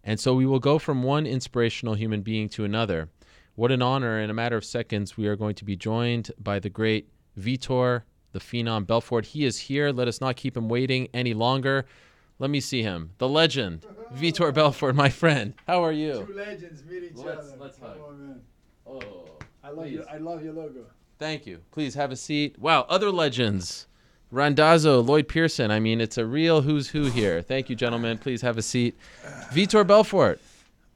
And so we will go from one inspirational human being to another. What an honor. In a matter of seconds, we are going to be joined by the great Vitor, the Phenom Belfort. He is here. Let us not keep him waiting any longer. Let me see him. The legend, Vitor Belfort, my friend. How are you? Two legends meet each other. Let's hug. Come on, man. Oh, I love your logo. thank you. Please have a seat. Wow, other legends. Randazzo, Lloyd Pearson. I mean, it's a real who's who here. Thank you, gentlemen. Please have a seat. Vitor Belfort,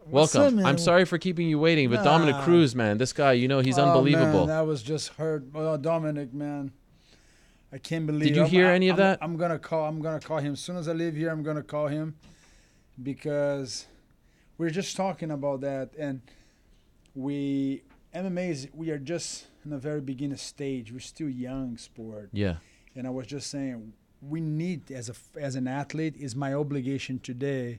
welcome. Up, I'm sorry for keeping you waiting, but Dominic Cruz, man, this guy, he's unbelievable. Man, I was just hurt. Oh, Dominic, man, I can't believe. Did you hear any of that? I'm gonna call him as soon as I leave here. I'm gonna call him because we're just talking about that, and we are just in a very beginner stage. We're still young sport. Yeah. And I was just saying, we need, as an athlete, is my obligation today.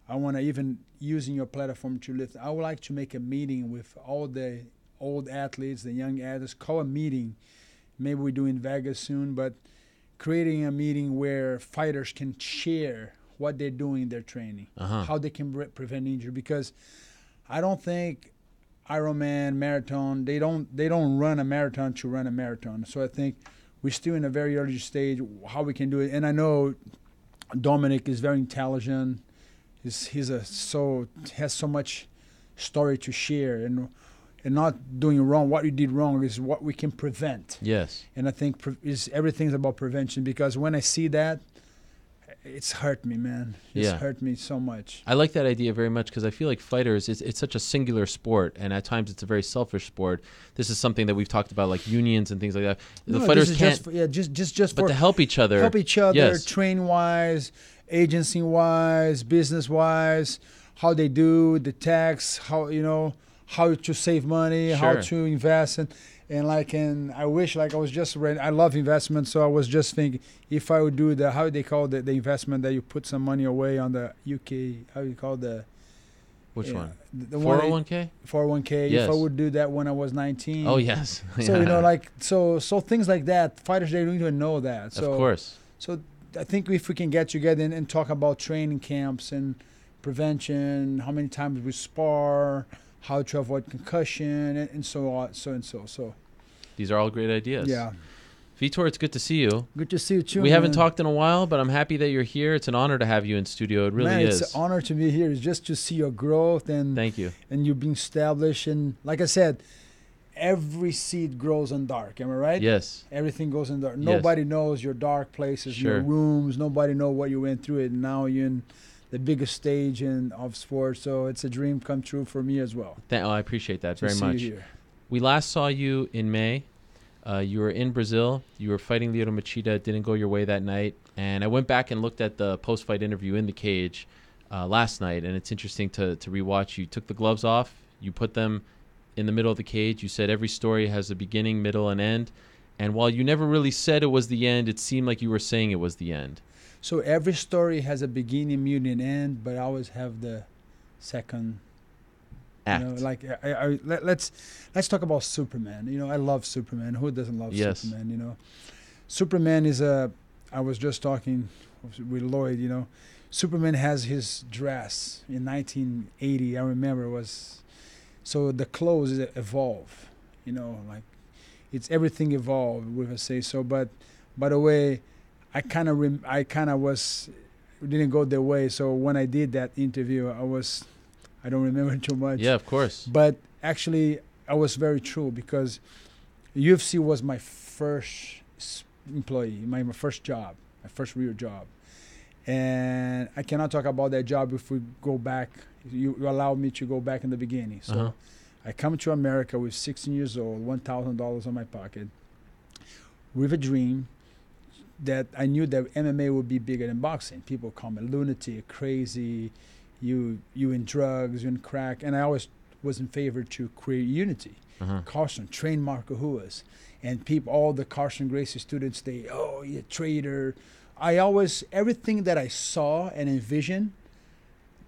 I want to, even using your platform to lift, I would like to make a meeting with all the old athletes, the young athletes, call a meeting. Maybe we do in Vegas soon, but creating a meeting where fighters can share what they're doing in their training, how they can prevent injury. Because I don't think Ironman, marathon, they don't run a marathon to run a marathon. So I think we're still in a very early stage how we can do it. And I know Dominic is very intelligent. Has so much story to share, and not doing wrong. What you did wrong is what we can prevent. Yes. And I think everything's about prevention, because when I see that, it's hurt me, man. It's hurt me so much. I like that idea very much, because I feel like fighters, it's such a singular sport, and at times it's a very selfish sport. This is something that we've talked about, like unions and things like that. The fighters can't, but to help each other. Help each other, train-wise, agency-wise, business-wise, how they do the tax, how to save money, how to invest, and I wish, I was just ready. I love investment, so I was just thinking, if I would do how they call the investment that you put some money away on the UK, how you call which one? The 401k? 401k. Yes. If I would do that when I was 19. Oh, yes. So so things like that, fighters, they don't even know that. So, of course. So I think if we can get together and talk about training camps and prevention, how many times we spar, how to avoid concussion, and so on, so. These are all great ideas. Yeah. Vitor, it's good to see you. Good to see you too. We haven't talked in a while, but I'm happy that you're here. It's an honor to have you in studio. It really is. It's an honor to be here. It's just to see your growth, and thank you. And you being established, and like I said, every seed grows in dark. Am I right? Yes. Everything goes in dark. Nobody knows your dark places, your rooms. Nobody knows what you went through it. And now you're in the biggest stage of sports. So it's a dream come true for me as well. I appreciate that very much. You here. We last saw you in May. You were in Brazil. You were fighting Lyoto Machida. It didn't go your way that night. And I went back and looked at the post-fight interview in the cage last night. And it's interesting to rewatch. You took the gloves off. You put them in the middle of the cage. You said every story has a beginning, middle, and end. And while you never really said it was the end, it seemed like you were saying it was the end. So every story has a beginning, middle, and end, but I always have the second act. Let's talk about Superman. I love Superman. Who doesn't love Superman? Superman is I was just talking with Lloyd. Superman has his dress in 1980. I remember so the clothes evolve. It's everything evolved. We would say so. But by the way, I kind of didn't go their way. So when I did that interview, I don't remember too much. Yeah, of course. But actually, I was very true, because UFC was my first employee, my first job, my first real job. And I cannot talk about that job if we go back. You allow me to go back in the beginning. So I come to America with 16 years old, $1,000 on my pocket, with a dream that I knew that MMA would be bigger than boxing. People call me lunatic, crazy, you in drugs, you in crack. And I always was in favor to create unity. Carson, train Marco Ruas. And all the Carson Gracie students, you're a traitor. Everything that I saw and envisioned,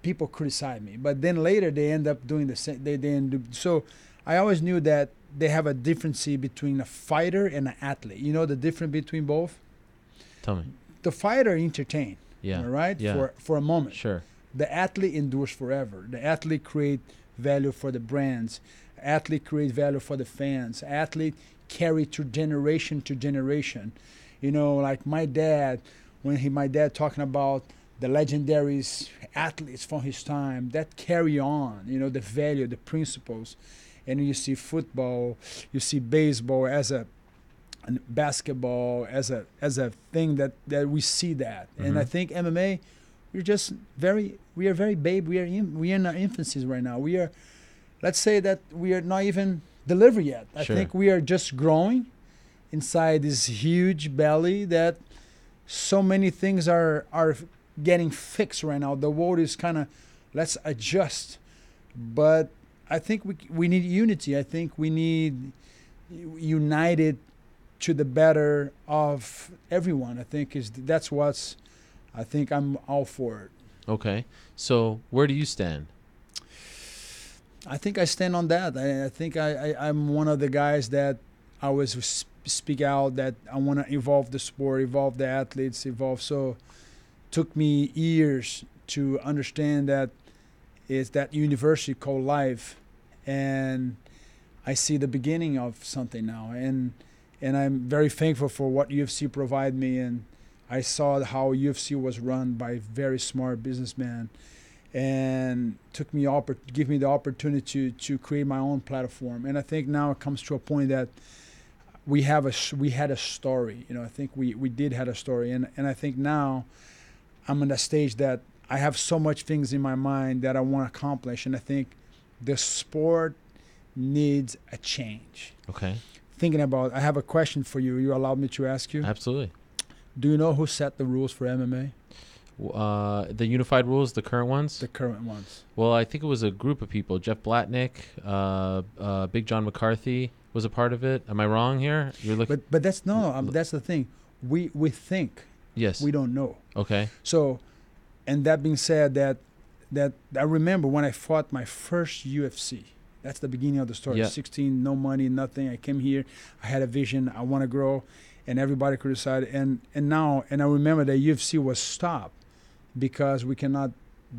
people criticize me. But then later they end up doing the same. So I always knew that they have a difference between a fighter and an athlete. You know the difference between both? Tell me. The fighter entertain, right? Yeah. For a moment. Sure. the athlete endures forever. The athlete create value for the brands. Athlete create value for the fans. Athlete carry to generation to generation. You know, like my dad, my dad talking about the legendary athletes from his time, that carry on, you know, the value, the principles. And you see football, you see baseball and basketball as a thing that we see that. Mm-hmm. And I think MMA, we are very babe. We are in our infancies right now. Let's say that we are not even delivered yet. I think we are just growing inside this huge belly that so many things are getting fixed right now. The world is kind of, let's adjust. But I think we need unity. I think we need united to the better of everyone. I think I'm all for it. Okay. So where do you stand? I think I stand on that. I think I'm one of the guys that always speak out that I want to evolve the sport, evolve the athletes, evolve. So took me years to understand that it's that university called life. And I see the beginning of something now. And I'm very thankful for what UFC provided me. And I saw how UFC was run by very smart businessmen, and give me the opportunity to create my own platform. And I think now it comes to a point that we had a story. You know, I think we did have a story. And I think now I'm in a stage that I have so much things in my mind that I want to accomplish. And I think the sport needs a change. Okay. Thinking about, I have a question for you. You allowed me to ask you? Absolutely. Do you know who set the rules for MMA? The unified rules, the current ones? The current ones. Well, I think it was a group of people. Jeff Blatnick, Big John McCarthy was a part of it. Am I wrong here? You're looking. But that's that's the thing. We think. Yes. We don't know. Okay. So, and that being said, that I remember when I fought my first UFC. That's the beginning of the story. Yeah. 16, no money, nothing. I came here. I had a vision. I want to grow, and everybody criticized. And I remember that UFC was stopped because we cannot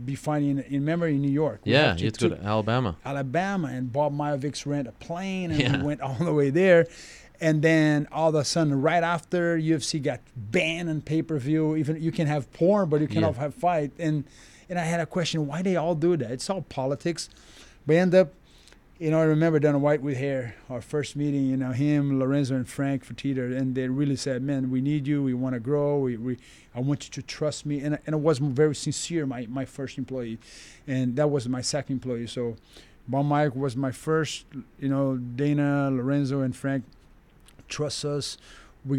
be fighting in New York. You had to go to Alabama. And Bob Majovic rent a plane, and we went all the way there. And then all of a sudden, right after, UFC got banned on pay-per-view. Even you can have porn, but you cannot have fight. And I had a question: why they all do that? It's all politics. But end up, I remember Dana White with hair, our first meeting. Him, Lorenzo, and Frank Fertitta, and they really said, "Man, we need you. We want to grow. I want you to trust me." And it was very sincere. My first employee, and that was my second employee. So, Bob Mike was my first. Dana, Lorenzo, and Frank. Trust us. We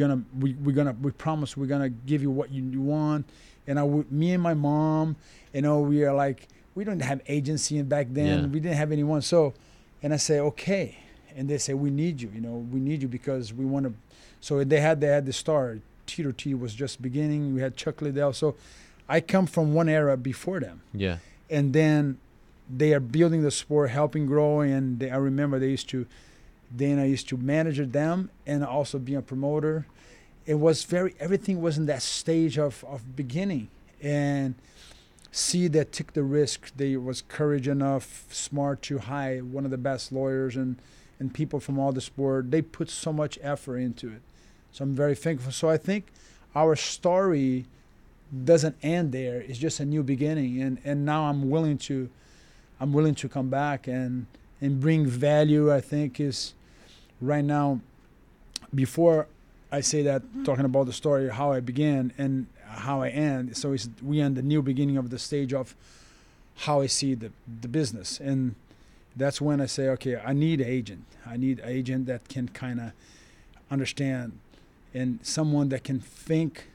promise we're gonna give you what you want. And me and my mom, we are like, we don't have agency back then. Yeah. We didn't have anyone. So, and I say, okay. And they say, we need you. We need you because we want to. So they had the start. Tito T was just beginning. We had Chuck Liddell. So I come from one era before them. Yeah. And then they are building the sport, helping grow. And I remember Dana used to manage them and also be a promoter. It was everything was in that stage of beginning. And see that took the risk. They was courage enough, smart to hire one of the best lawyers and people from all the sport. They put so much effort into it. So I'm very thankful. So I think our story doesn't end there. It's just a new beginning. And now I'm willing to come back and bring value. I think is right now, before I say that, talking about the story, how I began and how I end. So we end the new beginning of the stage of how I see the business. And that's when I say, okay, I need an agent. I need an agent that can kind of understand and someone that can think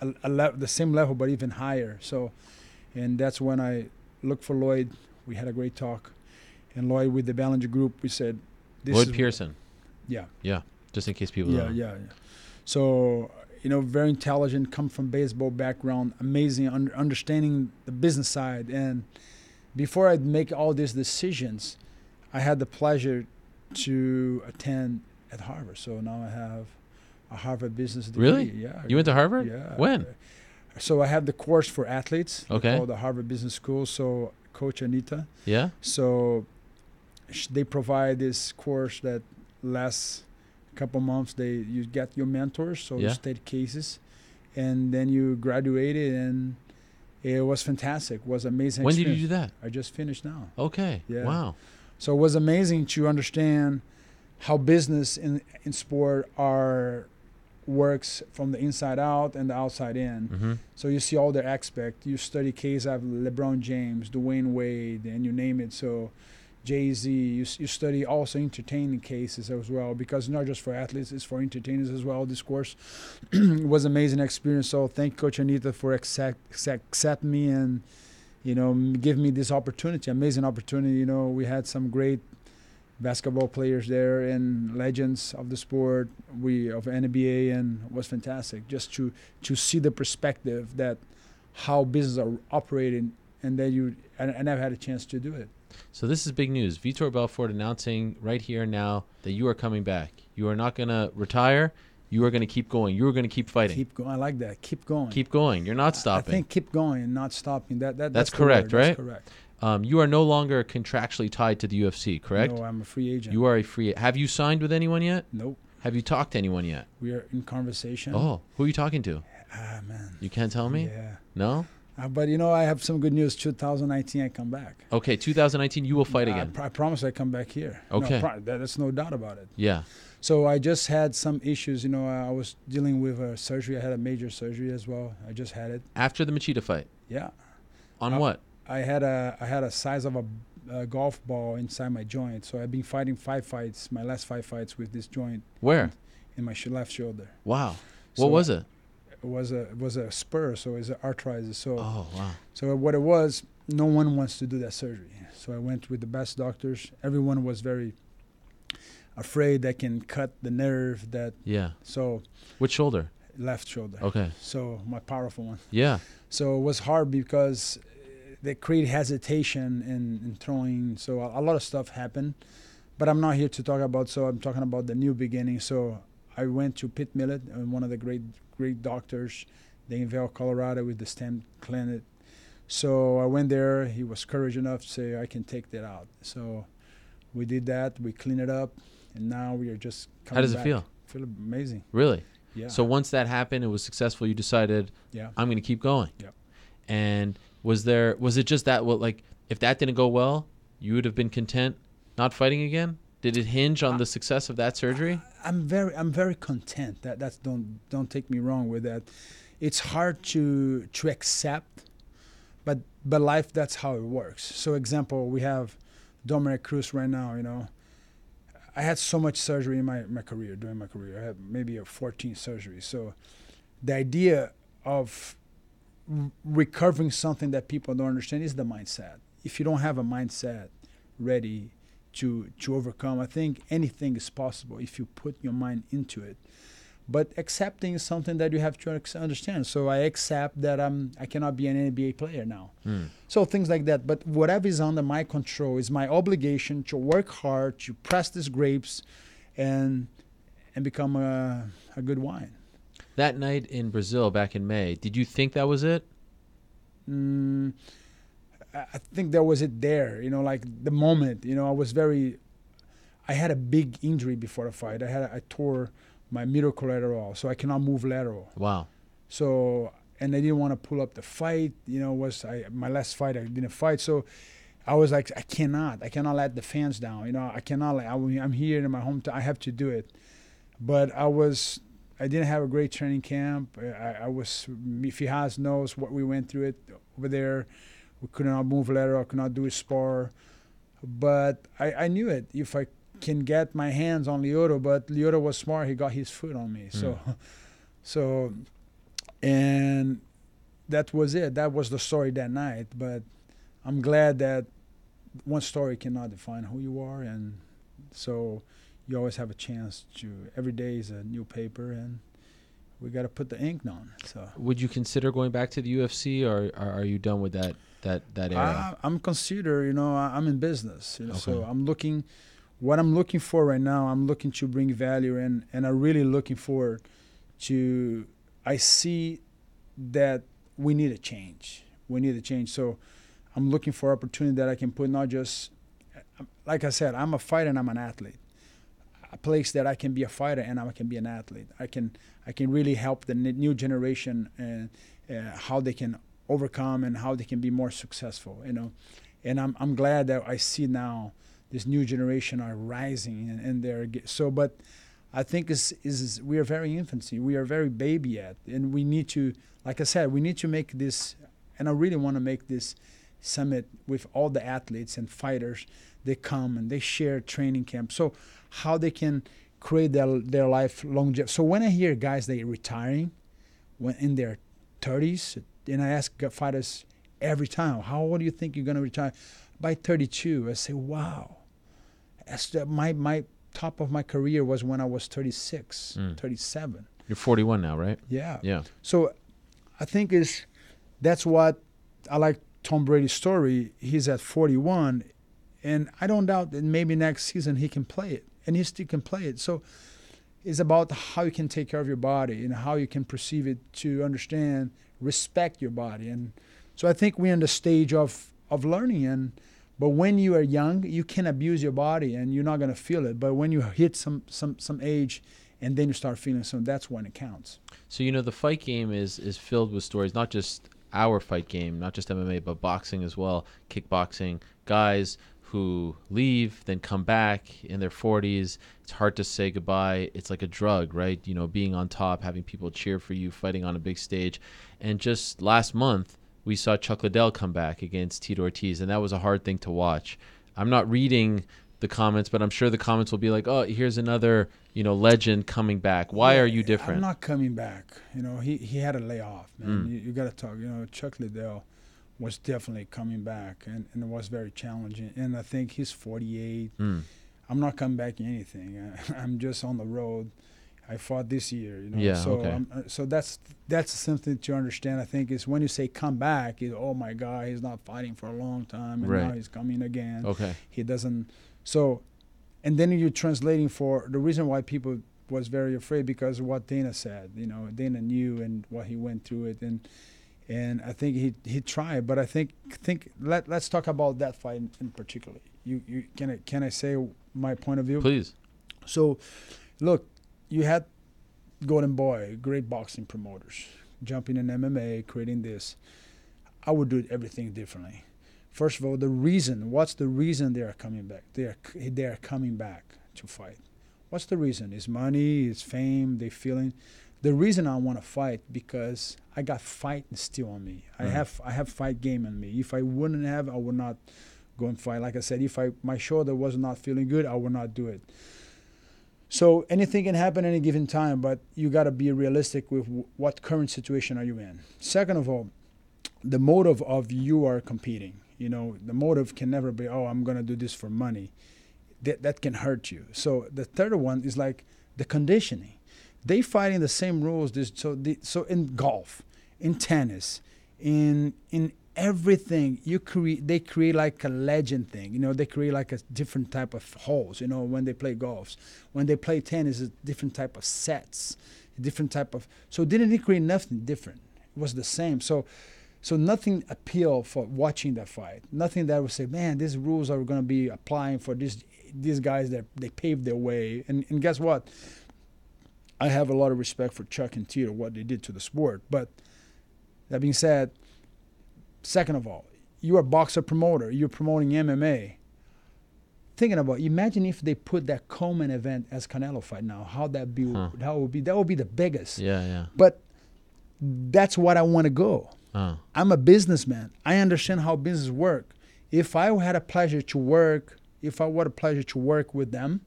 the same level but even higher. So, and that's when I looked for Lloyd. We had a great talk. And Lloyd with the Ballinger Group, we said, Lloyd Pearson. Yeah. Yeah. Just in case people don't know. Yeah. So, very intelligent, come from baseball background, amazing, understanding the business side. And before I'd make all these decisions, I had the pleasure to attend at Harvard. So now I have a Harvard business degree. Really? Yeah. You went to Harvard? Yeah. When? So I have the course for athletes. Okay. Called the Harvard Business School. So Coach Anita. Yeah. So they provide this course that lasts a couple months. You get your mentors, so you study cases, and then you graduated, and it was fantastic. It was amazing. When did you do that? I just finished now. Okay. Yeah. Wow. So it was amazing to understand how business in sport works from the inside out and the outside in. Mm-hmm. So you see all the aspects. You study cases of LeBron James, Dwayne Wade, and you name it. So Jay-Z, you study also entertaining cases as well, because not just for athletes, it's for entertainers as well. This course was an amazing experience. So thank Coach Anita for accept me and, give me this opportunity, amazing opportunity. We had some great basketball players there and legends of the sport, of NBA, and it was fantastic just to see the perspective that how business are operating, and that I never had a chance to do it. So this is big news. Vitor Belfort announcing right here now that you are coming back. You are not going to retire. You are going to keep going. You are going to keep fighting. Keep going. I like that. Keep going. Keep going. You're not stopping. I think keep going and not stopping. That's correct, right? That's correct. You are no longer contractually tied to the UFC, correct? No, I'm a free agent. You are a free. Have you signed with anyone yet? Nope. Have you talked to anyone yet? We are in conversation. Oh, who are you talking to? Man. You can't tell me? Yeah. No? But I have some good news. 2019, I come back. Okay, 2019, you will fight again. I promise I come back here. Okay. There's no doubt about it. Yeah. So I just had some issues. I was dealing with a surgery. I had a major surgery as well. I just had it. After the Machida fight? Yeah. On what? I had a size of a golf ball inside my joint. So I've been fighting my last 5 fights with this joint. Where? In my left shoulder. Wow. What was it? It was a spur, so it's an arthritis. So, oh, wow. So what it was, no one wants to do that surgery. So I went with the best doctors. Everyone was very afraid that can cut the nerve. So. Which shoulder? Left shoulder. Okay. So my powerful one. Yeah. So it was hard because they create hesitation in throwing. So a lot of stuff happened, but I'm not here to talk about. So I'm talking about the new beginning. So I went to Pitt Millett, one of the great doctors, in Vail, Colorado, with the stem clinic. So I went there. He was courage enough to say, I can take that out. So we did that. We cleaned it up, and now we are just coming back. How does it feel? I feel amazing. Really? Yeah. So once that happened, it was successful. You decided, I'm going to keep going. Yeah. And was it just that? Well, like if that didn't go well, you would have been content not fighting again? Did it hinge on the success of that surgery? I'm very content. That's don't take me wrong with that. It's hard to accept, but life, that's how it works. So example, we have Dominic Cruz right now. I had so much surgery in my career, during my career. I had maybe 14 surgeries. So the idea of recovering something that people don't understand is the mindset. If you don't have a mindset ready to overcome, I think anything is possible if you put your mind into it. But accepting is something that you have to understand. So I accept that I cannot be an NBA player now. So things like that. But whatever is under my control is my obligation to work hard, to press these grapes, and become a good wine. That night in Brazil back in May, did you think that was it? I think that was it there, like the moment, I had a big injury before the fight. I tore my middle collateral, so I cannot move lateral. Wow. So, and I didn't want to pull up the fight, my last fight, I didn't fight. So I was like, I cannot let the fans down. I cannot, I'm here in my hometown, I have to do it. But I didn't have a great training camp. Fihaz knows what we went through it over there. We could not move lateral, could not do a spar. But I knew it. If I can get my hands on Lyoto, but Lyoto was smart. He got his foot on me. So, and that was it. That was the story that night. But I'm glad that one story cannot define who you are. And so you always have a chance to, every day is a new paper, and we got to put the ink down. So, would you consider going back to the UFC, or are you done with that era? I'm considered, I'm in business, Okay. So what I'm looking for right now, I'm looking to bring value, and I'm really looking forward to, I see that we need a change. We need a change. So I'm looking for opportunity that I can put not just, like I said, I'm a fighter and I'm an athlete. A place that I can be a fighter and I can be an athlete. I can really help the new generation and how they can overcome and how they can be more successful. And I'm glad that I see now this new generation are rising and they're so. But I think we are very infancy. We are very baby yet, and we need to, like I said, we need to make this. And I really want to make this summit with all the athletes and fighters. They come and they share training camp. So how they can create their life longevity. So when I hear guys they retiring when in their 30s, and I ask fighters every time, how old do you think you're going to retire? By 32. I say, wow. My top of my career was when I was 36, 37. You're 41 now, right? Yeah. Yeah. So I think that's what I like Tom Brady's story. He's at 41, and I don't doubt that maybe next season he can play it, and he still can play it. So it's about how you can take care of your body and how you can perceive it to understand, respect your body. And so I think we're in the stage of learning. But when you are young, you can abuse your body and you're not going to feel it. But when you hit some age and then you start feeling something, that's when it counts. So, the fight game is filled with stories, not just our fight game, not just MMA, but boxing as well, kickboxing, guys who leave, then come back in their 40s. It's hard to say goodbye. It's like a drug, right? Being on top, having people cheer for you, fighting on a big stage. And just last month, we saw Chuck Liddell come back against Tito Ortiz, and that was a hard thing to watch. I'm not reading the comments, but I'm sure the comments will be like, oh, here's another, legend coming back. Why are you different? I'm not coming back. He had a layoff, man. You got to talk. Chuck Liddell was definitely coming back, and it was very challenging. And I think he's 48. I'm not coming back in anything. I'm just on the road. I fought this year, Yeah, so okay. So that's something to understand. I think is when you say come back, oh my God, he's not fighting for a long time, and right. now he's coming again. Okay. He doesn't. So, and then you're translating for the reason why people was very afraid because of what Dana said. Dana knew and what he went through it, and I think he tried. But I think let's talk about that fight in particular. You can I say my point of view? Please. So, look. You had Golden Boy, great boxing promoters, jumping in MMA, creating this. I would do everything differently. First of all, what's the reason they are coming back? They are coming back to fight. What's the reason? It's money, it's fame, they feeling. The reason I want to fight because I got fight still on me. I have fight game in me. If I wouldn't have, I would not go and fight. Like I said, if my shoulder was not feeling good, I would not do it. So anything can happen any given time, but you got to be realistic with what current situation are you in. Second of all, the motive of you are competing. The motive can never be, oh, I'm going to do this for money. That can hurt you. So the third one is like the conditioning. They fighting the same rules. So in golf, in tennis, in everything they create like a legend thing. They create like a different type of holes. When they play golf, when they play tennis, a different type of sets, a different type of. So didn't they create nothing different? It was the same. So nothing appeal for watching that fight. Nothing that would say, man, these rules are going to be applying for these guys that they paved their way. And guess what? I have a lot of respect for Chuck and Tito, what they did to the sport. But that being said. Second of all, you're a boxer promoter. You're promoting MMA. Imagine if they put that Coleman event as Canelo fight now. How that be? That would be the biggest. Yeah. But that's what I want to go. I'm a businessman. I understand how business work. If I had a pleasure to work, with them,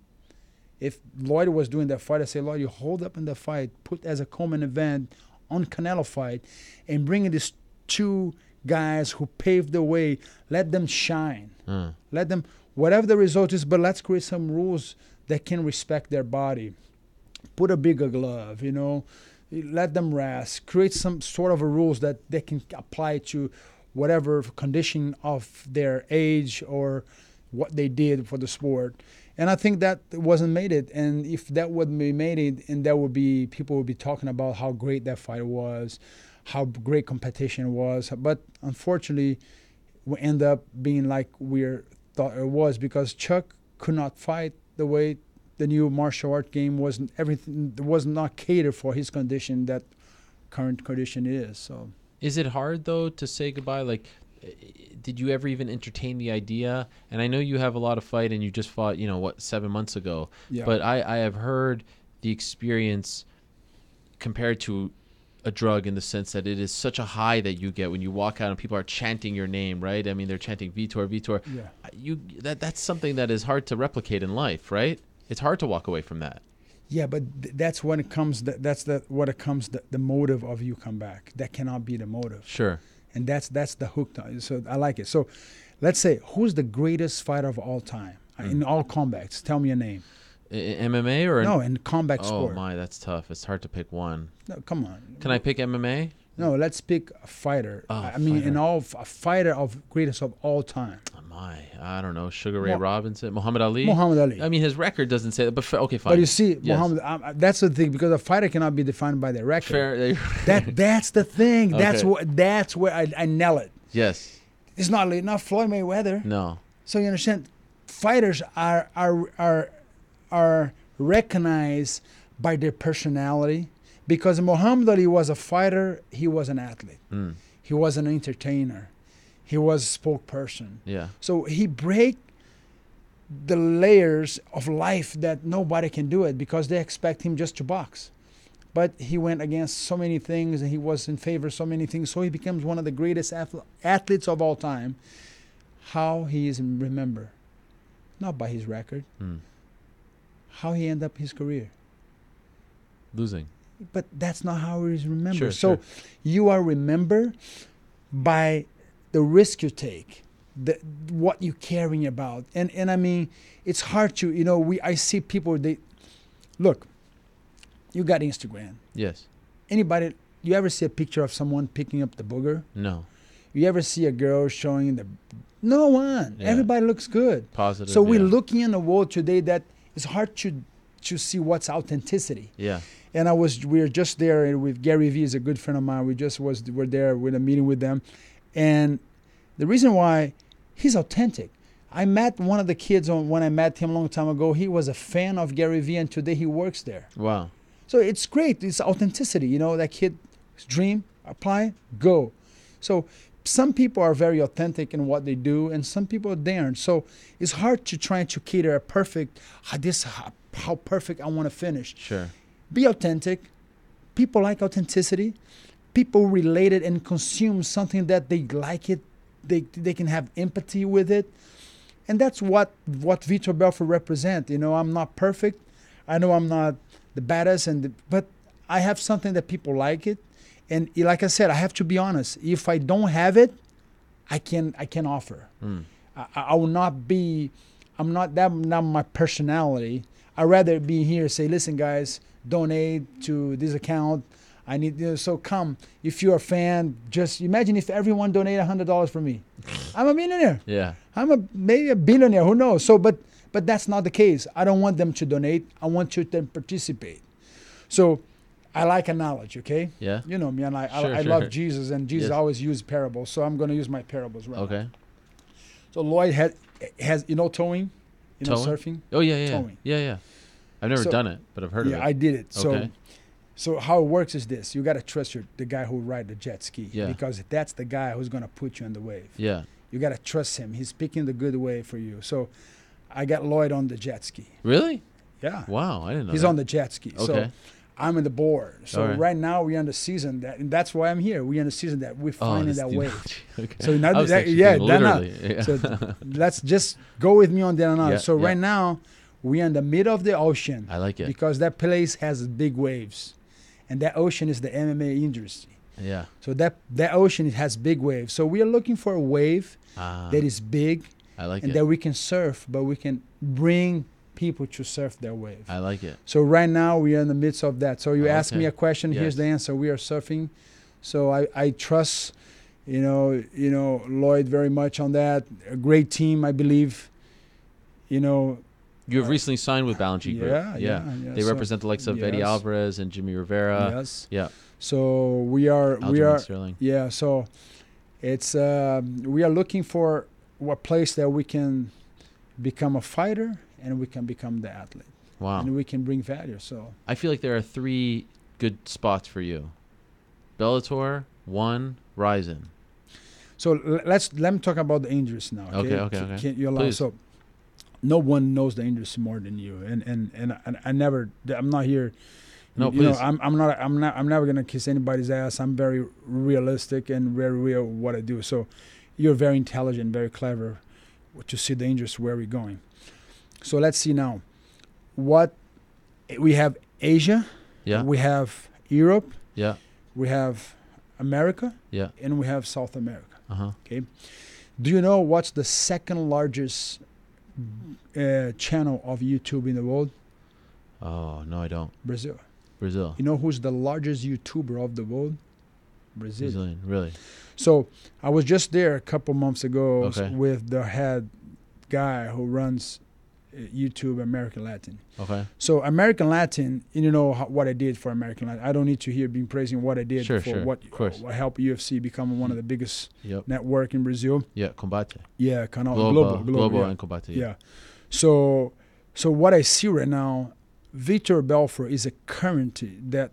if Lloyd was doing that fight, I say, Lloyd, you hold up in the fight, put as a Coleman event on Canelo fight, and bring in these two guys who paved the way, let them shine. Let them, whatever the result is, but let's create some rules that can respect their body. Put a bigger glove, let them rest. Create some sort of a rules that they can apply to whatever condition of their age or what they did for the sport. And I think that wasn't made it. And if that wouldn't be made it, and people would be talking about how great that fight was, how great competition was. But unfortunately, we end up being like we thought it was, because Chuck could not fight the way the new martial art game wasn't. Everything was not catered for his condition, that current condition is. So Is it hard though to say goodbye? Like, did you ever even entertain the idea? And I know you have a lot of fight, and you just fought, 7 months ago. yeah. But I have heard the experience compared to a drug, in the sense that it is such a high that you get when you walk out and people are chanting your name, right? I mean, they're chanting Vitor, Vitor. Yeah. That's something that is hard to replicate in life, right? It's hard to walk away from that. Yeah, but that's when it comes. The motive of you come back. That cannot be the motive. Sure. And that's the hook. So I like it. So let's say, who's the greatest fighter of all time in all combats? Tell me a name. MMA or No, in combat sport. Oh my, that's tough. It's hard to pick one. No, come on. Can I pick MMA? No, let's pick a fighter. Oh, I mean, fighter. a fighter of greatest of all time. Oh my, I don't know. Sugar Ray Robinson, Muhammad Ali. Muhammad Ali. I mean, his record doesn't say that, but okay, fine. But you see, Yes. Muhammad. That's the thing, because a fighter cannot be defined by their record. Fair. That's the thing. Okay. That's where I nail it. Yes. It's not Floyd Mayweather. No. So you understand, fighters are recognized by their personality, because Muhammad Ali was a fighter. He was an athlete. He was an entertainer. He was a spokesperson. Yeah. So he break the layers of life that nobody can do it, because they expect him just to box. But he went against so many things, and he was in favor of so many things. So he becomes one of the greatest athletes of all time. How he is remembered, not by his record. How he ended up his career. Losing. But that's not how he is remembered. Sure, so sure. you are remembered by the risk you take, what you're caring about. And I mean, it's hard to, I see people, look, you got Instagram. Yes. Anybody, you ever see a picture of someone picking up the booger? No. You ever see a girl showing no one. Yeah. Everybody looks good. Positive. So we're yeah. looking in the world today that it's hard to see what's authenticity. Yeah. And we were just there with Gary Vee, is a good friend of mine. We're there with a meeting with them. And the reason why, he's authentic. I met one of the kids when I met him a long time ago. He was a fan of Gary Vee, and today he works there. Wow. So it's great. It's authenticity. That kid's dream, apply, go. So some people are very authentic in what they do, and some people aren't. So it's hard to try to cater a perfect, how perfect I want to finish. Sure. Be authentic. People like authenticity. People relate it and consume something that they like it. They can have empathy with it. And that's what Vitor Belfort represents. I'm not perfect. I know I'm not the baddest, but I have something that people like it. And like I said, I have to be honest. If I don't have it, I can offer. I will not be. I'm not my personality. I'd rather be here and say, listen, guys, donate to this account. I need so come. If you're a fan, just imagine if everyone donated $100 for me. I'm a millionaire. Yeah. Maybe a billionaire. Who knows? So, but that's not the case. I don't want them to donate. I want you to participate. So, I like knowledge. Okay. Yeah. You know me, and I Sure. love Jesus, and Jesus Yes. always used parables. So I'm going to use my parables right now. Okay. So Lloyd has towing, Towing? surfing. Oh yeah. Towing. Yeah. I've never So- done it, but I've heard of it. I did it. Okay. So how it works is this: you got to trust the guy who ride the jet ski, Yeah. because that's the guy who's going to put you on the wave. Yeah. You got to trust him. He's picking the good wave for you. So I got Lloyd on the jet ski. Really? Yeah. Wow, I didn't know. He's that. on the jet ski. So Okay. I'm in the board. So All right. right now we're in the season and that's why I'm here. We're in the season that we're finding that wave. Okay. So now I was actually yeah, thinking then not. literally. Yeah. So let's just go with me on that another. Yeah, So yeah. right now we're in the middle of the ocean. I like it. Because that place has big waves. And that ocean is the MMA industry. Yeah. So that ocean has big waves. So we are looking for a wave that is big I like and it. that we can surf, but we can bring people to surf their wave. I like it. So right now we are in the midst of that. So you ask Okay. me a question, Yes. here's the answer. We are surfing. So I trust, Lloyd very much on that. A great team, I believe. You have recently signed with Balanchi Group. Yeah. They So, represent the likes of Eddie yes. Alvarez and Jimmy Rivera. Yes. Yeah. So we are Aljamain Sterling. yeah. So it's we are looking for a place that we can become a fighter and we can become the athlete. Wow. And we can bring value. So I feel like there are 3 good spots for you: Bellator, One, Ryzen. so let me talk about the injuries now. Okay. Can you allow? Please. So no one knows the injuries more than you, and I never. I'm not here. No, you know, please. I'm never gonna kiss anybody's ass. I'm very realistic and very real what I do. So you're very intelligent, very clever to see the injuries where we're going. So let's see now. What we have: Asia, Yeah. we have Europe, Yeah. we have America, Yeah. and we have South America. Uh-huh. Okay. Do you know what's the second largest channel of YouTube in the world? Oh, no, I don't. Brazil. Brazil. You know who's the largest YouTuber of the world? Brazil. Brazilian, really? So I was just there a couple months ago Okay. with the head guy who runs YouTube American Latin. Okay. So American Latin, you know what I did for American Latin. I don't need to hear being praising what I did Sure, for sure. what Of course. helped UFC become one of the biggest Yep. network in Brazil. Yeah, Combate. Yeah, kind of Global yeah. and Combate. Yeah. So what I see right now, Vitor Belfort is a currency that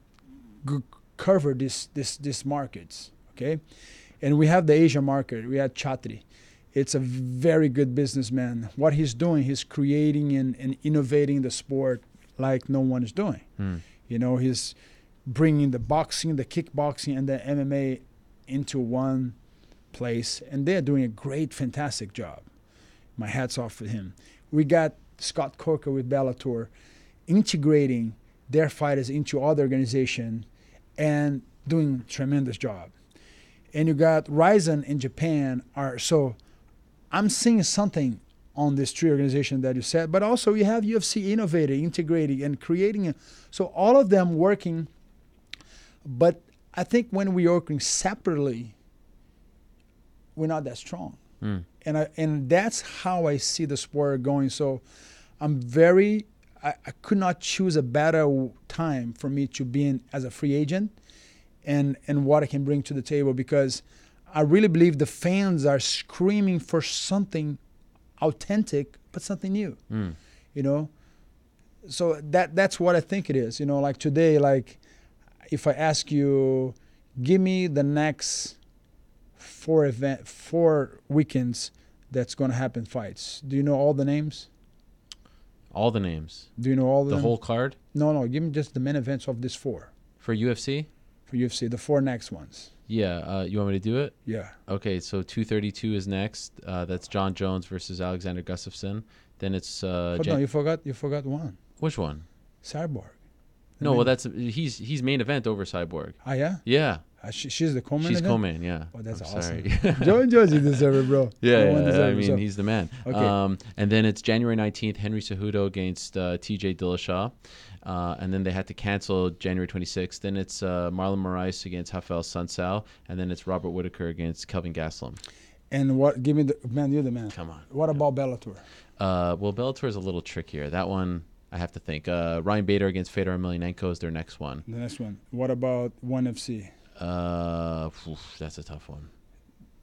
cover this markets. Okay, and we have the Asia market. We had Chatri. It's a very good businessman. What he's doing, he's creating and innovating the sport like no one is doing. You know, he's bringing the boxing, the kickboxing, and the MMA into one place, and they're doing a great, fantastic job. My hat's off to him. We got Scott Coker with Bellator integrating their fighters into other organization and doing tremendous job. And you got Ryzen in Japan so I'm seeing something on this 3 organization that you said, but also you have UFC innovating, integrating, and creating. So all of them working, but I think when we're working separately, we're not that strong. And that's how I see the sport going. So I could not choose a better time for me to be in as a free agent and what I can bring to the table, because I really believe the fans are screaming for something authentic, but something new, you know? So that's what I think it is, you know, like today, like if I ask you, give me the next 4 weekends that's going to happen fights. Do you know all the names? All the names. Do you know all of them? The whole card? No, give me just the main events of these 4. For UFC? For UFC, the 4 next ones. Yeah. You want me to do it? Yeah. Okay, so 232 is next. That's John Jones versus Alexander Gustafsson. Then it's... Hold on, you forgot one. Which one? Cyborg. No, well, he's main event over Cyborg. Ah, yeah? Yeah. She's the co-main She's event? co-main, yeah. Oh, that's I'm awesome. sorry. Joe Josie deserve it, bro. Yeah, No one deserve I it, mean, so. he's the man. Okay. And then it's January 19th, Henry Cejudo against TJ Dillashaw. And then they had to cancel January 26th. Then it's Marlon Moraes against Rafael Sunsao. And then it's Robert Whitaker against Kelvin Gastelum. And what? Give me the man. You're the man. Come on. What about Bellator? Well, Bellator is a little trickier. That one, I have to think. Ryan Bader against Fedor Emelianenko is their next one. The next one. What about ONE FC? That's a tough one.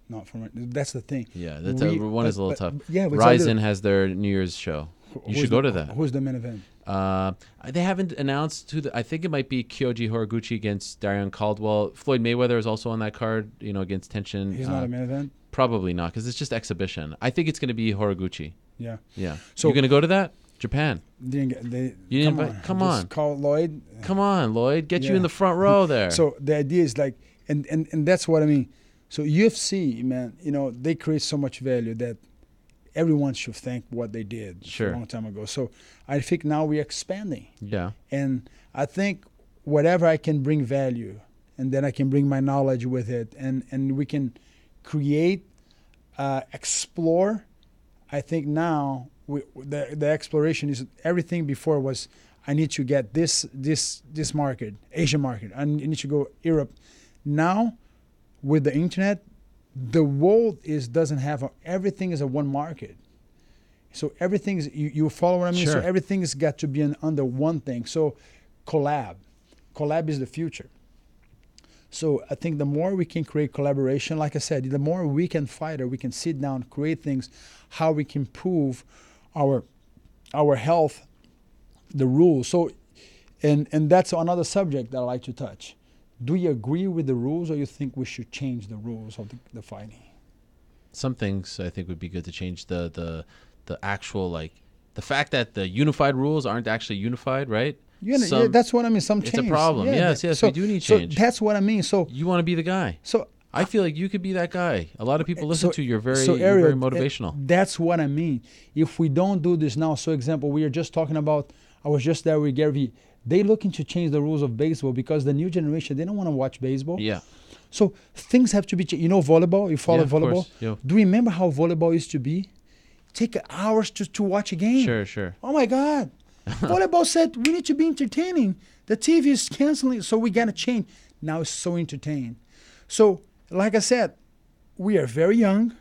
Not from. That's the thing. Yeah, that's one is a little tough. Yeah, Ryzen has their New Year's show. You should go to that. Who's the main event? They haven't announced who. I think it might be Kyoji Horiguchi against Darian Caldwell. Floyd Mayweather is also on that card. You know, against Tenshin. He's not a main event. Probably not, because it's just exhibition. I think it's going to be Horiguchi. Yeah. Yeah. So you're going to go to that? Japan. You didn't come on. Just call Lloyd. Come on, Lloyd. Get you in the front row there. So the idea is like, and that's what I mean. So UFC, man, you know, they create so much value that everyone should thank what they did a long time ago. So I think now we're expanding. Yeah. And I think whatever I can bring value, and then I can bring my knowledge with it, and we can create, explore. I think now the exploration is everything. Before was I need to get this market, Asian market. I need to go Europe. Now, with the internet, the world doesn't have everything is a one market. So everything is you follow what I mean. Sure. So everything's got to be under one thing. So collab is the future. So I think the more we can create collaboration, like I said, the more we can fight, or we can sit down, create things, how we can improve our health, the rules. So, and that's another subject that I like to touch. Do you agree with the rules, or you think we should change the rules of the fighting? Some things I think would be good to change. The actual, like, the fact that the unified rules aren't actually unified, right? Yeah, that's what I mean. Some It's change. a problem. Yeah, Yes, we do need change. So that's what I mean. So you want to be the guy. So I feel like you could be that guy. A lot of people listen to you. You're very, Ariel, you're very motivational. That's what I mean. If we don't do this now, so example, we are just talking about, I was just there with Gary Vee. They looking to change the rules of baseball because the new generation, they don't want to watch baseball. Yeah. So things have to be changed. You know volleyball? You follow volleyball? Yeah. Do you remember how volleyball used to be? Take hours to watch a game. Sure. Oh my God. Volleyball said we need to be entertaining. The TV is canceling, so we got to change. Now it's so entertaining. So, like I said, we are very young.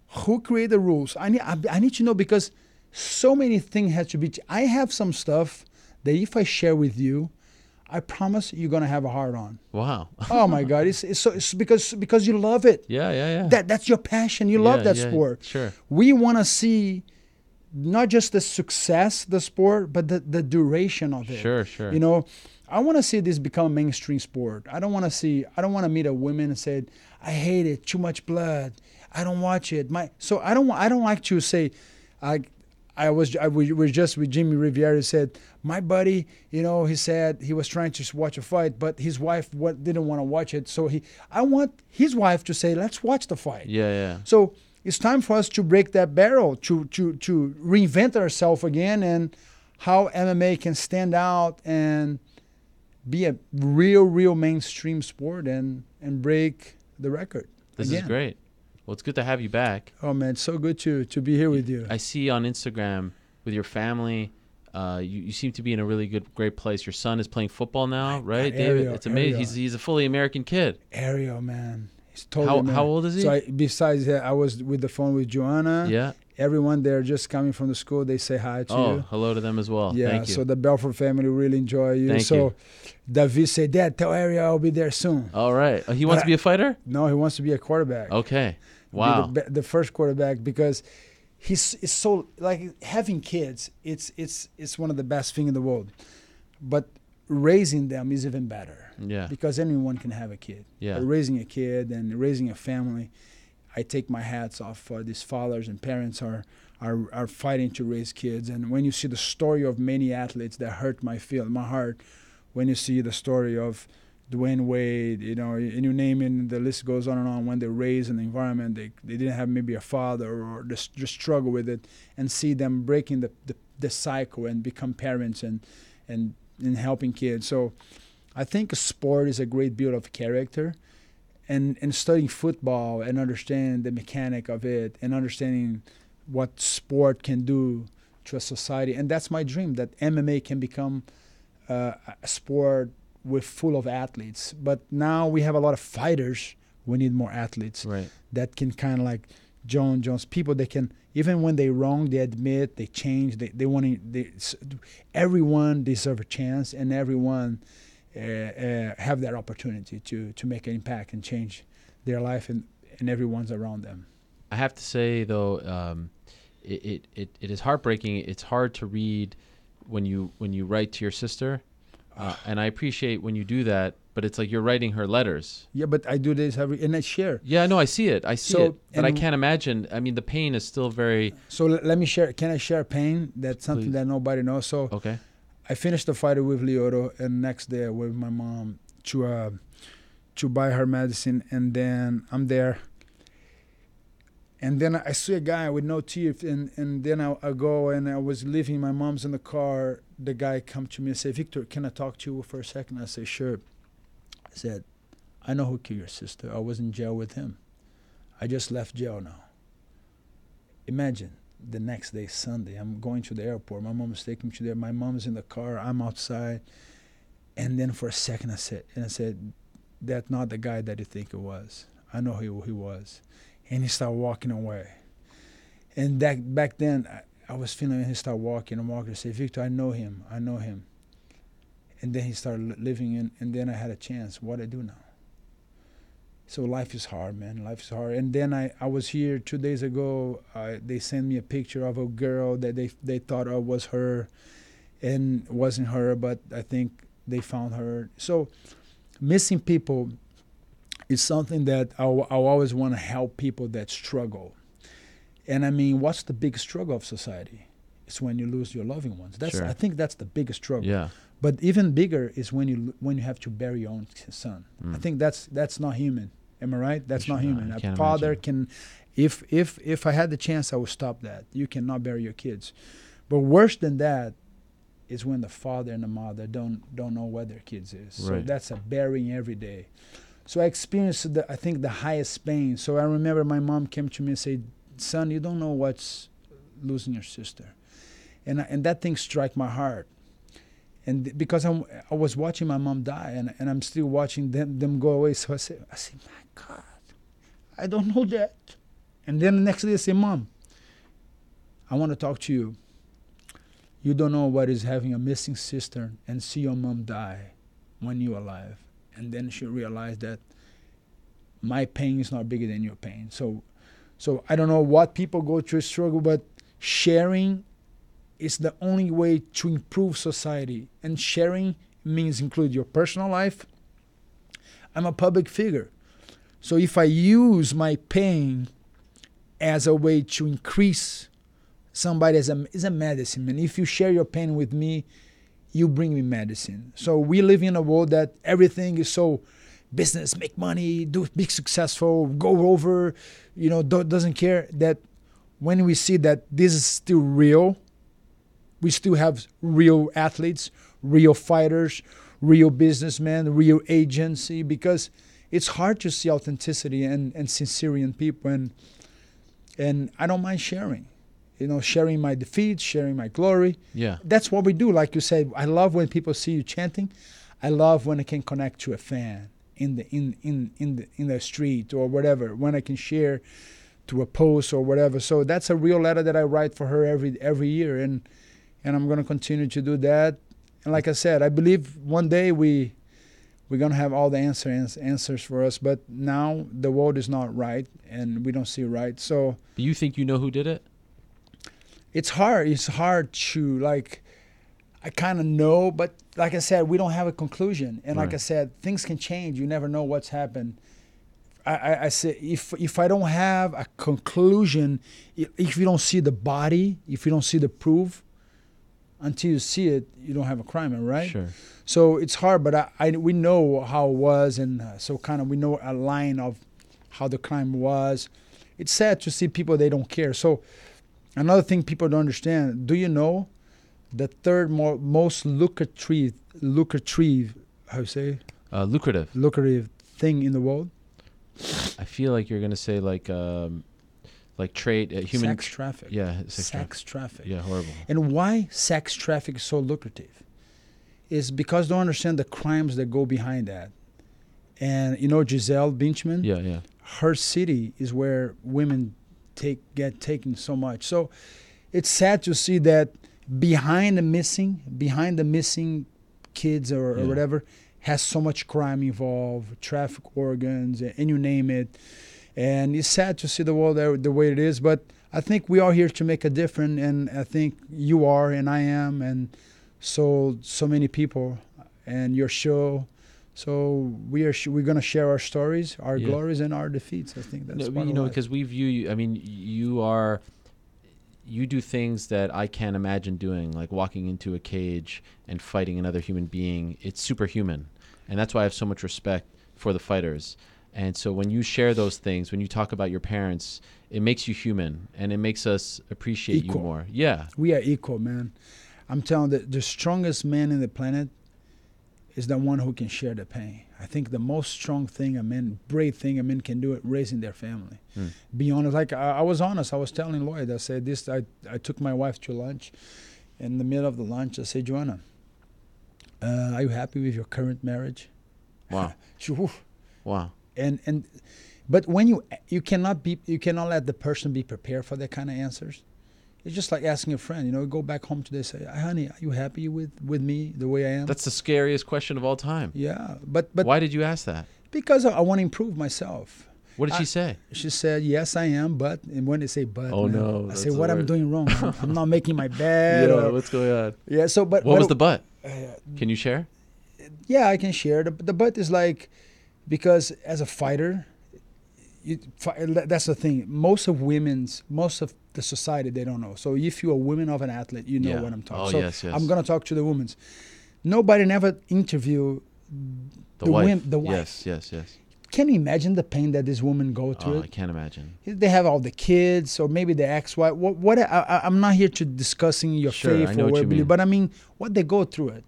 Who created the rules? I need to know, because so many things have to be. I have some stuff that if I share with you, I promise you're gonna have a heart on. Wow. Oh my God! It's because you love it. Yeah. That's your passion. You love that sport. Sure. We want to see not just the success, the sport, but the duration of it. Sure. You know, I want to see this become a mainstream sport. I don't want to meet a woman and say, I hate it, too much blood, I don't watch it. I don't like to say, we were just with Jimmy Riviera. He said, my buddy, he said he was trying to watch a fight, but his wife didn't want to watch it. So I want his wife to say, let's watch the fight. Yeah. So it's time for us to break that barrel, to reinvent ourselves again, and how MMA can stand out and be a real mainstream sport and break the record. This is great. Well, it's good to have you back. Oh man, it's so good to be here with you. I see on Instagram with your family, you seem to be in a really great place. Your son is playing football now, right, David? It's amazing. Ariel. He's a fully American kid. Ariel, man. He's totally how old is he? So besides that, I was with the phone with Joanna. Yeah. Everyone there just coming from the school, they say hi to you. Oh, hello to them as well. Yeah, thank you. So the Belfort family really enjoy you. Thank you. David said, Dad, tell Ariel I'll be there soon. All right. He wants to be a fighter? No, he wants to be a quarterback. Okay. Wow. The first quarterback, because it's so, like, having kids, it's one of the best things in the world. But raising them is even better. Yeah. Because anyone can have a kid. Yeah. But raising a kid and raising a family, I take my hats off for these fathers and parents are fighting to raise kids. And when you see the story of many athletes that hurt my heart, when you see the story of Dwayne Wade, and you name it, the list goes on and on. When they're raised in the environment, they didn't have maybe a father, or just struggle with it, and see them breaking the cycle and become parents and helping kids. So I think sport is a great build of character, and studying football and understanding the mechanic of it and understanding what sport can do to a society. And that's my dream, that MMA can become a sport full of athletes. But now we have a lot of fighters. We need more athletes that can kind of like Jones, people that can, even when they're wrong, they admit, they change, they want to. Everyone deserves a chance, and everyone have that opportunity to make an impact and change their life and everyone's around them. I have to say, though, it is heartbreaking. It's hard to read when you write to your sister, and I appreciate when you do that. But it's like you're writing her letters. Yeah, but I do this and I share. Yeah, no, I see it. But I can't imagine. I mean, the pain is still very. So let me share. Can I share pain? That's something Please. that nobody knows. So Okay. I finished the fight with Lyoto, and next day I went with my mom to buy her medicine, and then I'm there. And then I see a guy with no teeth, and then I go, and I was leaving, my mom's in the car. The guy come to me and say, Victor, can I talk to you for a second? I say, sure. I said, I know who killed your sister. I was in jail with him. I just left jail now. Imagine the next day, Sunday, I'm going to the airport. My mom is taking me to there. My mom's in the car. I'm outside. And then for a second I said, that's not the guy that you think it was. I know who he was. And he started walking away. And back then, I was feeling, he started walking. I said, Victor, I know him. And then he started living in, and then I had a chance. What do I do now? So life is hard, man. Life is hard. And then I was here 2 days ago. They sent me a picture of a girl that they thought was her, and wasn't her, but I think they found her. So missing people is something that I always want to help people that struggle. And I mean, what's the big struggle of society? It's when you lose your loving ones. Sure. I think that's the biggest struggle. Yeah. But even bigger is when you have to bury your own son. I think that's not human. Am I right? That's not human. A father can, if I had the chance, I would stop that. You cannot bury your kids. But worse than that is when the father and the mother don't know where their kids is. So that's a burying every day. So I experienced I think the highest pain. So I remember my mom came to me and said, "Son, you don't know what's losing your sister," and that thing struck my heart. And because I was watching my mom die, and I'm still watching them go away. So I said, my God, I don't know that. And then the next day I say, "Mom, I want to talk to you. You don't know what is having a missing sister and see your mom die when you're alive." And then she realized that my pain is not bigger than your pain. So I don't know what people go through struggle, but sharing is the only way to improve society. And sharing means include your personal life. I'm a public figure. So if I use my pain as a way to increase somebody is a medicine, man. If you share your pain with me, you bring me medicine. So we live in a world that everything is so business, make money, be successful, go over, doesn't care. That when we see that this is still real, we still have real athletes, real fighters, real businessmen, real agency, because it's hard to see authenticity and sincerity in people. And I don't mind sharing. Sharing my defeats, sharing my glory. Yeah. That's what we do. Like you said, I love when people see you chanting. I love when I can connect to a fan in the street or whatever, when I can share to a post or whatever. So that's a real letter that I write for her every year, and I'm going to continue to do that. And like I said, I believe one day we're going to have all the answers for us, but now the world is not right and we don't see right. So do you think you know who did it? It's hard. It's hard to, I kind of know, but like I said, we don't have a conclusion. And like I said, things can change. You never know what's happened. I say, if I don't have a conclusion, if you don't see the body, if you don't see the proof, until you see it, you don't have a crime, right? Sure. So it's hard, but we know how it was, and so kind of we know a line of how the crime was. It's sad to see people, they don't care. So another thing people don't understand, do you know the third most lucrative, how you say? Lucrative thing in the world? I feel like you're going to say like trade, human... Sex traffic. Yeah. Sex traffic. Yeah, horrible. And why sex traffic is so lucrative is because they don't understand the crimes that go behind that. And Giselle Bündchen? Yeah. Her city is where women get taken so much. So it's sad to see that behind the missing kids or whatever has so much crime involved, traffic organs, and you name it. And it's sad to see the world the way it is, but I think we are here to make a difference, and I think you are, and I am, and so many people, and your show. So we're going to share our stories, our glories, and our defeats. I think that's because we view you. I mean, you do things that I can't imagine doing, like walking into a cage and fighting another human being. It's superhuman, and that's why I have so much respect for the fighters. And so when you share those things, when you talk about your parents, it makes you human, and it makes us appreciate you more. Yeah. We are equal, man. I'm telling you, the strongest man in the planet is the one who can share the pain. I think the most strong thing brave thing a man can do is raising their family. Be honest. Like I was honest. I was telling Lloyd, I said this, I took my wife to lunch. In the middle of the lunch, I said, "Joanna, are you happy with your current marriage?" Wow. Wow. But when you cannot let the person be prepared for that kind of answers. It's just like asking a friend, go back home today, say, "Honey, are you happy with me the way I am?" That's the scariest question of all time. Yeah, but why did you ask that? Because I want to improve myself. What did she say? She said, yes, I am, but, and when they say but, Oh, man, no. I say, what I'm doing wrong? I'm not making my bed. Yeah, what's going on? Yeah, so, but. What was the but? Uh, Can you share? Yeah, I can share. The but is like, because as a fighter, that's the thing. Most of the society, they don't know. So if you're a woman of an athlete, you know what I'm talking. Oh, so yes. I'm going to talk to the women. Nobody never interview the wife. The wife. Yes. Can you imagine the pain that this woman go through? I can't imagine. They have all the kids, or maybe the ex-wife. I'm not here to discussing your faith or what you believe, but I mean what they go through it.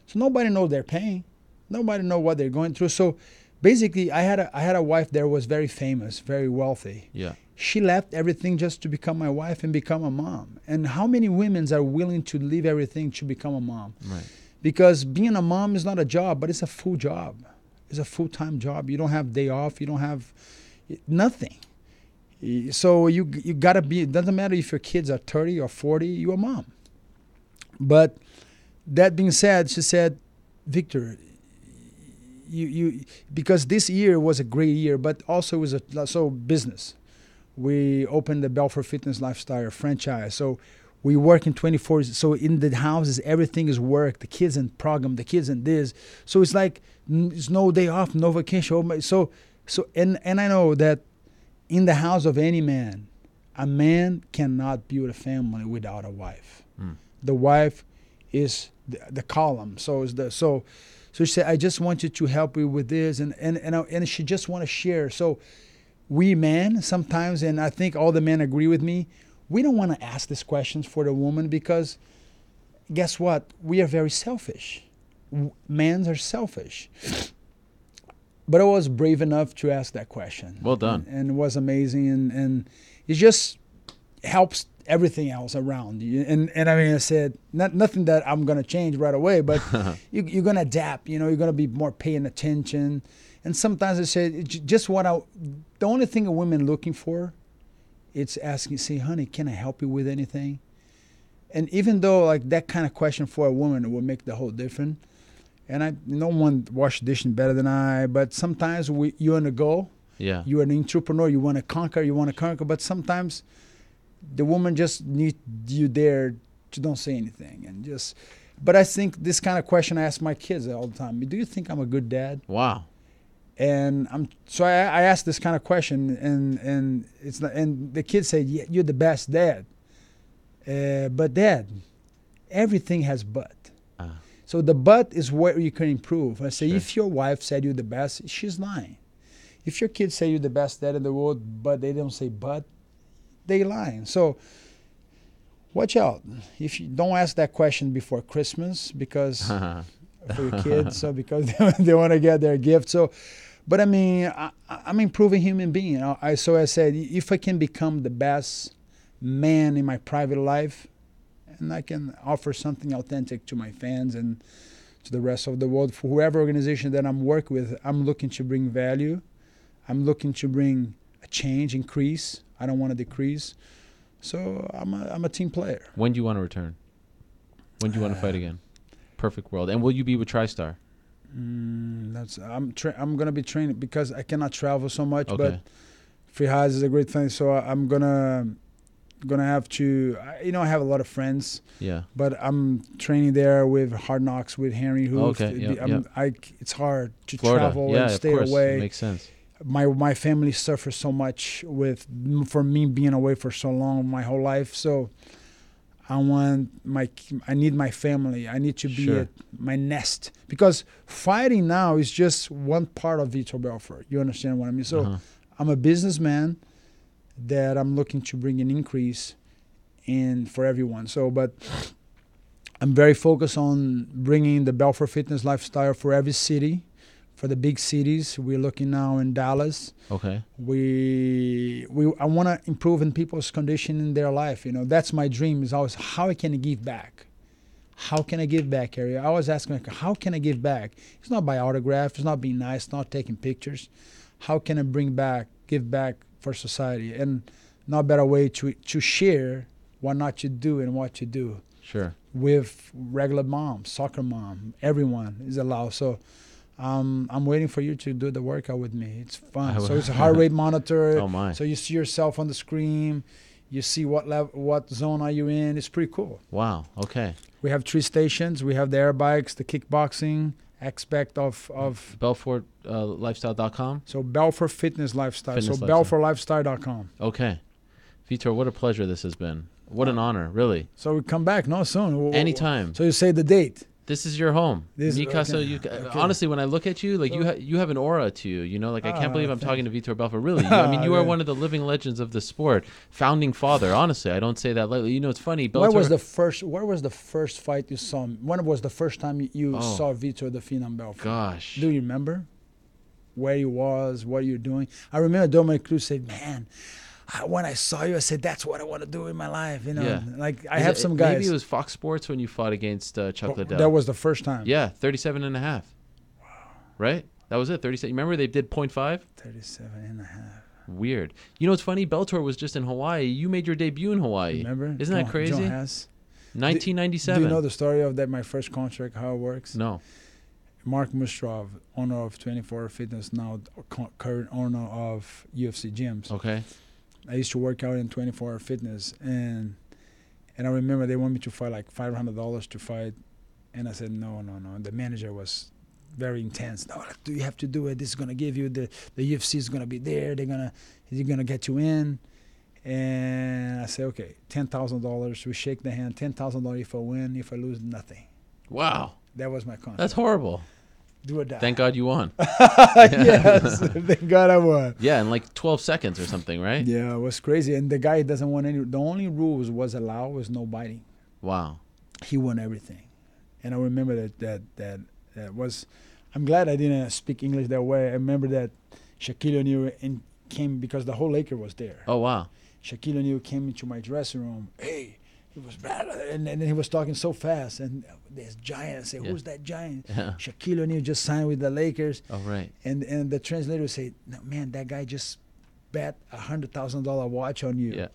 So nobody knows their pain. Nobody knows what they're going through. So basically, I had a wife that was very famous, very wealthy. Yeah. She left everything just to become my wife and become a mom. And how many women are willing to leave everything to become a mom? Right. Because being a mom is not a job, but it's a full job. It's a full-time job. You don't have day off. You don't have nothing. So you got to be, it doesn't matter if your kids are 30 or 40, you're a mom. But that being said, she said, Victor, you because this year was a great year, but also it was so business. We opened the Belfort Fitness Lifestyle franchise. So we work in 24. So in the houses, everything is work. The kids in program, the kids in this. So it's like it's no day off, no vacation. So and I know that in the house of any man, a man cannot build a family without a wife. The wife is the column. So she said, I just want you to help me with this, and she just want to share. So we men sometimes, and I think all the men agree with me, we don't want to ask these questions for the woman because guess what? We are very selfish. Men are selfish. But I was brave enough to ask that question. Well done. And it was amazing, and it just helps everything else around you. And I mean, I said, nothing that I'm going to change right away, but you're going to adapt. You're going to be more paying attention. And sometimes I say, the only thing a woman looking for, it's asking, say, honey, can I help you with anything? And even though like that kind of question for a woman will make the whole difference, and no one wash dishes better than I, but sometimes you're on the go. Yeah. You're an entrepreneur. You want to conquer, but sometimes the woman just need you there to don't say anything but I think this kind of question I ask my kids all the time. Do you think I'm a good dad? Wow. And I ask this kind of question, and it's not, and the kids say, yeah, you're the best dad. But dad, everything has but. So the but is where you can improve. I say, if your wife said you're the best, she's lying. If your kids say you're the best dad in the world, but they don't say but, they lying. So watch out. If you don't ask that question before Christmas, because for your kids, so because they want to get their gift. So, but I mean, I'm improving human being. So I said, if I can become the best man in my private life, and I can offer something authentic to my fans and to the rest of the world, for whoever organization that I'm working with, I'm looking to bring value. I'm looking to bring a change, increase. I don't want to decrease. So I'm a team player. When do you want to return? When do you want to fight again? Perfect world. And will you be with TriStar? I'm gonna be training because I cannot travel so much. Okay. But Free Highs is a great thing. So I'm gonna have to. I have a lot of friends. Yeah. But I'm training there with Hard Knocks with Henry Hoof. Okay. It's hard to Florida. travel and stay away. It makes sense. My family suffers so much for me being away for so long, my whole life. So I need my family. I need to be at my nest, because fighting now is just one part of Vitor Belfort. You understand what I mean? So I'm a businessman that I'm looking to bring an increase in for everyone. So, but I'm very focused on bringing the Belfort Fitness Lifestyle for every city. For the big cities, we're looking now in Dallas. Okay. I want to improve in people's condition in their life. That's my dream. Is always how I can give back. How can I give back, Ariel? I always ask me, how can I give back? It's not by autograph. It's not being nice. It's not taking pictures. How can I give back for society? And no better way to share what not you do and what you do. Sure. With regular mom, soccer mom, everyone is allowed. So I'm waiting for you to do the workout with me. It's fun. will. So it's a heart rate monitor. Oh my! So you see yourself on the screen. You see what zone are you in. It's pretty cool. Wow. Okay. We have 3 stations. We have the air bikes, the kickboxing aspect of Belfort lifestyle.com. So Belfort Fitness Lifestyle. Fitness so Lifestyle. BelfortLifestyle.com. Okay. Vitor, what a pleasure this has been. What an honor, really. So we come back, no, soon. Anytime. So you say the date. This is your home. Mikasa, okay. Honestly, when I look at you, like you have an aura to you. You know, like I can't believe I'm talking to Vitor Belfort. Really, I mean, you are one of the living legends of the sport, founding father. Honestly, I don't say that lightly. You know, it's funny. Where was the first fight you saw? When was the first time you saw Vitor the Phenom Belfort? Gosh, do you remember where he was? What you were doing? I remember Dominic Cruz said, "Man, when I saw you, I said that's what I want to do in my life." You know, yeah. Like I have some guys. Maybe it was Fox Sports when you fought against Chuck Liddell. That was the first time. Yeah, 37.5. Wow. Right? That was it. 37. Remember they did 0.5? 37.5. Weird. You know what's funny? Bellator was just in Hawaii. You made your debut in Hawaii. Remember? Isn't that crazy? John Hess. 1997. Do you know the story of that? My first contract, how it works? No. Mark Mustrov, owner of 24 Fitness, now current owner of UFC gyms. Okay. I used to work out in 24 Fitness, and I remember they wanted me to fight like $500 to fight, and I said no. The manager was very intense. No, like, do you have to do it? This is gonna give you the UFC is gonna be there. He's gonna get you in, and I said okay, $10,000. We shake the hand. $10,000 if I win. If I lose, nothing. Wow. That was my contract. That's horrible. Do or die. Thank God you won. Yes, thank God I won. Yeah, in like 12 seconds or something, right? Yeah, it was crazy. And the guy doesn't want any. The only rules was allowed was no biting. Wow. He won everything, and I remember that was. I'm glad I didn't speak English that way. I remember that Shaquille O'Neal came because the whole Laker was there. Oh wow. Shaquille O'Neal came into my dressing room. Hey. He was bad, and then he was talking so fast, and this giant. I say, "Who's that giant?" Yeah. Shaquille O'Neal just signed with the Lakers. Oh right. And the translator would say, no, "Man, that guy just bet $100,000 watch on you. Yeah.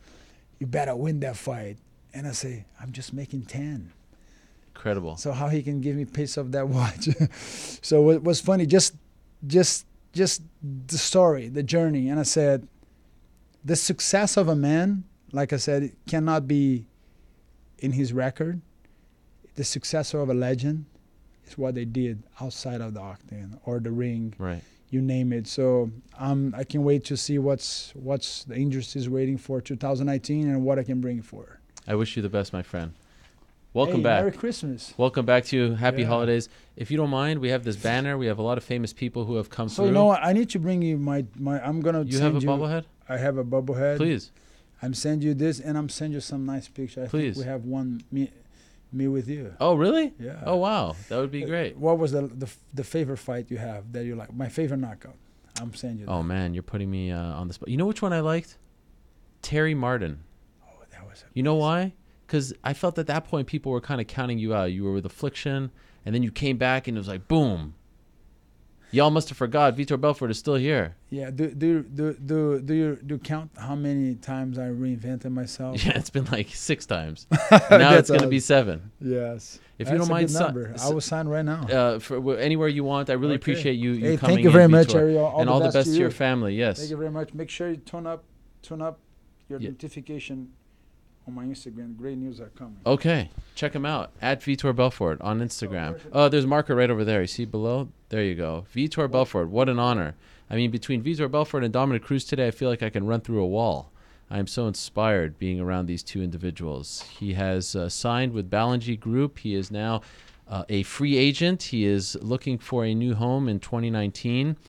You better win that fight." And I say, "I'm just making 10." Incredible. So how he can give me a piece of that watch? So it was funny, just the story, the journey. And I said, the success of a man, like I said, it cannot be in his record. The success of a legend is what they did outside of the octagon or the ring, right? You name it. So I can wait to see what's the industry is waiting for 2019 and what I can bring for. I wish you the best, my friend. Welcome back. Merry Christmas. Welcome back to you. Happy holidays. If you don't mind, we have this banner. We have a lot of famous people who have come through. So you know what? I need to bring you my. I'm gonna. You have a bobblehead? I have a bobblehead. Please. I'm send you this, and I'm send you some nice pictures. Please. Think we have one me with you. Oh really? Yeah. Oh wow, that would be great. What was the favorite fight you have that you like? My favorite knockout. I'm saying you. Oh man, you're putting me on the spot. You know which one I liked? Terry Martin. Oh, that was. You know why? Because I felt at that point people were kind of counting you out. You were with Affliction, and then you came back, and it was like boom. Y'all must have forgot Vitor Belfort is still here. Yeah. Do you count how many times I reinvented myself? Yeah, it's been like 6 times. Now it's gonna be 7. Yes. If you don't mind, I will sign right now. For anywhere you want. I really appreciate you coming. Thank you very much, Vitor. Ariel. And all the best to your family. Yes. Thank you very much. Make sure you turn up your notification on my Instagram. Great news are coming. Okay, check him out at Vitor Belfort on Instagram. Oh, there's a marker right over there. You see below? There you go. Vitor Belfort. What an honor. I mean, between Vitor Belfort and Dominic Cruz today, I feel like I can run through a wall. I am so inspired being around these two individuals. He has signed with Balangi Group. He is now a free agent. He is looking for a new home in 2019.